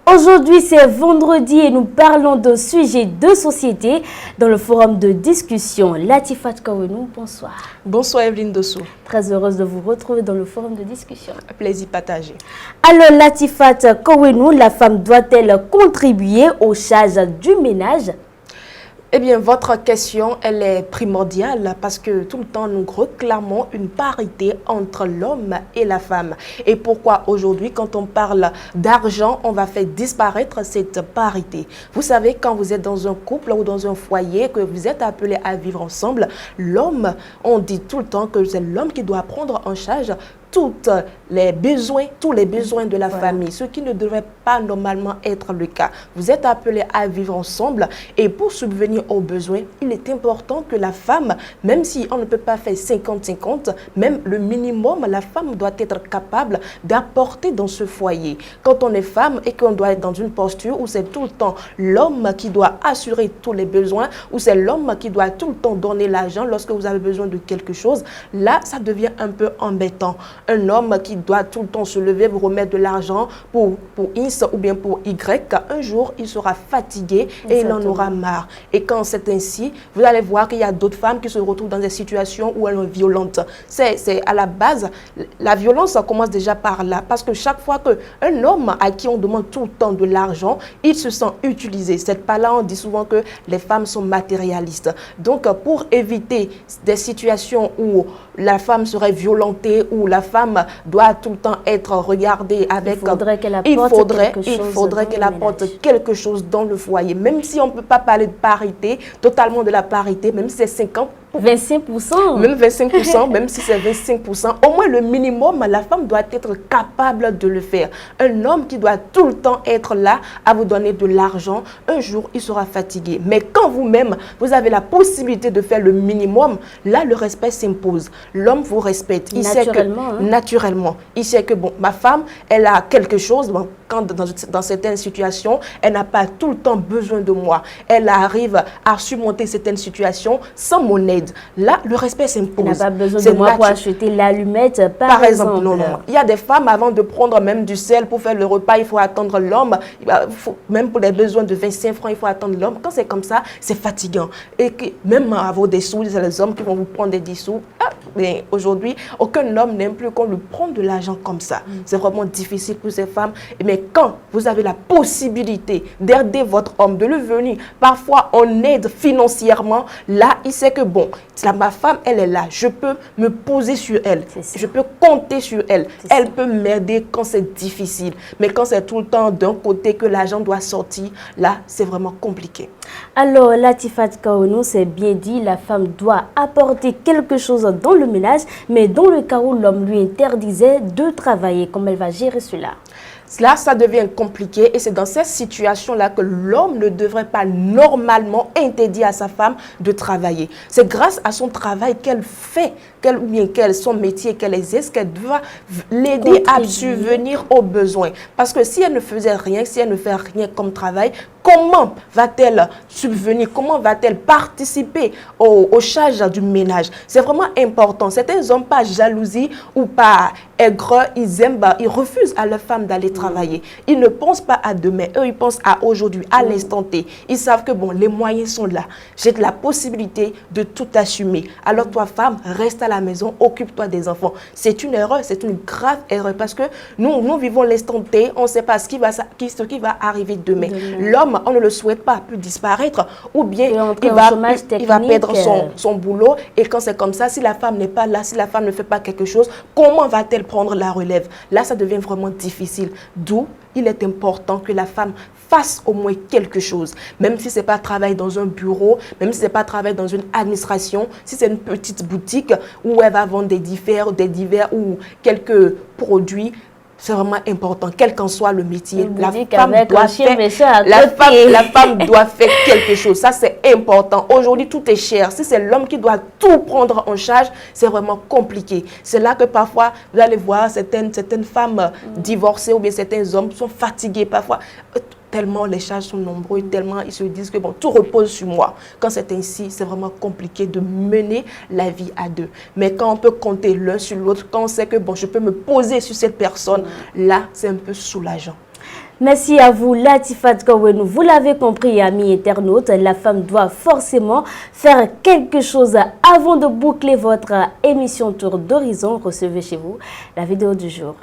Aujourd'hui, c'est vendredi et nous parlons de sujets de société dans le forum de discussion. Latifat Kawenou, bonsoir. Bonsoir Evelyne Dossou. Très heureuse de vous retrouver dans le forum de discussion. Plaisir partagé. Alors Latifat Kawenou, la femme doit-elle contribuer aux charges du ménage? Eh bien, votre question, elle est primordiale parce que tout le temps, nous réclamons une parité entre l'homme et la femme. Et pourquoi aujourd'hui, quand on parle d'argent, on va faire disparaître cette parité? Vous savez, quand vous êtes dans un couple ou dans un foyer, que vous êtes appelés à vivre ensemble, l'homme, on dit tout le temps que c'est l'homme qui doit prendre en charge tous les besoins de la famille, ce qui ne devrait pas normalement être le cas. Vous êtes appelés à vivre ensemble et pour subvenir aux besoins, il est important que la femme, même si on ne peut pas faire 50-50, même le minimum, la femme doit être capable d'apporter dans ce foyer. Quand on est femme et qu'on doit être dans une posture où c'est tout le temps l'homme qui doit assurer tous les besoins, où c'est l'homme qui doit tout le temps donner l'argent lorsque vous avez besoin de quelque chose, là, ça devient un peu embêtant. Un homme qui doit tout le temps se lever, vous remettre de l'argent pour X ou bien pour Y, un jour, il sera fatigué et il en aura marre. Et quand c'est ainsi, vous allez voir qu'il y a d'autres femmes qui se retrouvent dans des situations où elles sont violentes. C'est à la base, la violence, ça commence déjà par là. Parce que chaque fois qu'un homme à qui on demande tout le temps de l'argent, il se sent utilisé. Cette part-là, on dit souvent que les femmes sont matérialistes. Donc, pour éviter des situations où la femme serait violentée, où la femme doit tout le temps être regardée avec... Il faudrait qu'elle apporte quelque chose dans le foyer. Même si on ne peut pas parler de parité, totalement de la parité, même si c'est 50%. 25%. Même 25%, même si c'est 25%, au moins le minimum, la femme doit être capable de le faire. Un homme qui doit tout le temps être là à vous donner de l'argent, un jour, il sera fatigué. Mais quand vous-même, vous avez la possibilité de faire le minimum, là, le respect s'impose. L'homme vous respecte. Il naturellement. Sait que, naturellement. Il sait que, bon, ma femme, elle a quelque chose, bon, quand dans certaines situations, elle n'a pas tout le temps besoin de moi. Elle arrive à surmonter certaines situations sans mon aide. Là, le respect s'impose. Elle n'a pas besoin de moi pour acheter l'allumette, par exemple. Non. Il y a des femmes, avant de prendre même du sel pour faire le repas, il faut attendre l'homme. Même pour les besoins de 25 francs, il faut attendre l'homme. Quand c'est comme ça, c'est fatigant. Et que, même avoir des sous, c'est les hommes qui vont vous prendre des 10 sous. Mais aujourd'hui, aucun homme n'aime plus qu'on lui prenne de l'argent comme ça. C'est vraiment difficile pour ces femmes. Mais quand vous avez la possibilité d'aider votre homme, de le venir, parfois on aide financièrement, là, il sait que bon, ma femme, elle est là. Je peux me poser sur elle. Je peux compter sur elle. Elle peut m'aider quand c'est difficile. Mais quand c'est tout le temps d'un côté que l'argent doit sortir, là, c'est vraiment compliqué. Alors, Latifat Kawenou, c'est bien dit, la femme doit apporter quelque chose dans le ménage, mais dans le cas où l'homme lui interdisait de travailler, comment elle va gérer cela? Là, ça devient compliqué et c'est dans cette situation-là que l'homme ne devrait pas normalement interdire à sa femme de travailler. C'est grâce à son travail qu'elle fait, son métier qu'elle exerce, qu'elle doit l'aider à subvenir aux besoins. Parce que si elle ne faisait rien, si elle ne fait rien comme travail, comment va-t-elle subvenir? Comment va-t-elle participer aux charges du ménage? C'est vraiment important. Certains hommes, par jalousie ou par aigreur, ils refusent à leur femme d'aller travailler. Ils ne pensent pas à demain. Eux, ils pensent à aujourd'hui, à l'instant T. Ils savent que bon, les moyens sont là. J'ai la possibilité de tout assumer. Alors toi, femme, reste à la maison, occupe-toi des enfants. C'est une erreur, c'est une grave erreur parce que nous vivons l'instant T, on ne sait pas ce qui va arriver demain. L'homme, on ne le souhaite pas, peut disparaître ou bien il va perdre son boulot. Et quand c'est comme ça, si la femme n'est pas là, si la femme ne fait pas quelque chose, comment va-t-elle prendre la relève? Là, ça devient vraiment difficile. D'où il est important que la femme fasse au moins quelque chose. Même si ce n'est pas travailler dans un bureau, même si ce n'est pas travailler dans une administration, si c'est une petite boutique où elle va vendre des divers ou quelques produits, c'est vraiment important, quel qu'en soit le métier. La femme doit faire quelque chose. Ça, c'est important. Aujourd'hui, tout est cher. Si c'est l'homme qui doit tout prendre en charge, c'est vraiment compliqué. C'est là que parfois, vous allez voir certaines femmes divorcées ou bien certains hommes sont fatigués parfois. Tellement les charges sont nombreuses, tellement ils se disent que bon, tout repose sur moi. Quand c'est ainsi, c'est vraiment compliqué de mener la vie à deux. Mais quand on peut compter l'un sur l'autre, quand on sait que bon, je peux me poser sur cette personne, là, c'est un peu soulageant. Merci à vous, Latifat Kawenou. Vous l'avez compris, amis internautes, la femme doit forcément faire quelque chose avant de boucler votre émission Tour d'Horizon. Recevez chez vous la vidéo du jour.